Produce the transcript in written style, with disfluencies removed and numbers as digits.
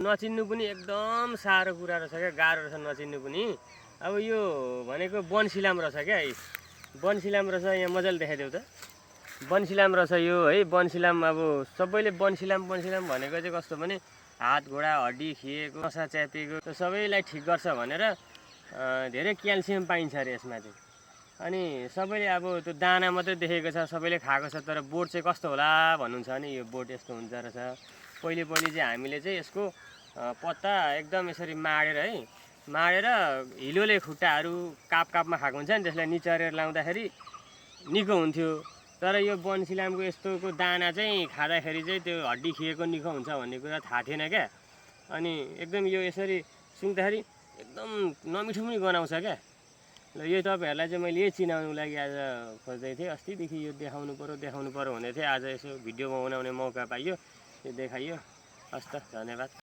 नचिन्नु पनि एकदम साह्रो कुरा रहेछ क्या, गाह्रो रहेछ नचिन्नु पनि। अब यो भनेको बनसिलाम रहेछ क्या, बनसिलाम रहेछ। यहाँ मजाले देखाइदेऊ त, बनसिलाम रहेछ यो है। बनसिलाम अब सबैले बनसिलाम बनसिलाम भनेको चाहिँ कस्तो भने हात घुँडा हड्डी खिएको, नसा च्यापेको सबैलाई ठिक गर्छ भनेर धेरै क्याल्सियम पाइन्छ अरे यसमा चाहिँ। अनि सबैले अब त्यो दाना मात्रै देखेको छ, सबैले खाएको छ, तर बोट चाहिँ कस्तो होला भन्नुहुन्छ भने यो बोट यस्तो हुन्छ रहेछ। पहिले चाहिँ हामीले चाहिँ यसको पत्ता एकदम यसरी माडेर है, माडेर हिलोले खुट्टाहरू कापमा खाएको हुन्छ नि, त्यसलाई निचरेर लाउँदाखेरि निको हुन्थ्यो। तर यो बनसिलामको यस्तोको दाना चाहिँ खाँदाखेरि चाहिँ त्यो हड्डी खिएको निको हुन्छ भन्ने कुरा थाहा थिएन क्या। अनि एकदम यो यसरी सुँघ्दाखेरि एकदम नमिठो पनि गनाउँछ क्या। ल यो तपाईँहरूलाई चाहिँ मैले यही चिनाउनुको लागि आज खोज्दै थिएँ। अस्तिदेखि यो देखाउनु पऱ्यो भन्दै थिएँ। आज यसो भिडियोमा बनाउने मौका पाइयो, यो देखाइयो। हस् त, धन्यवाद।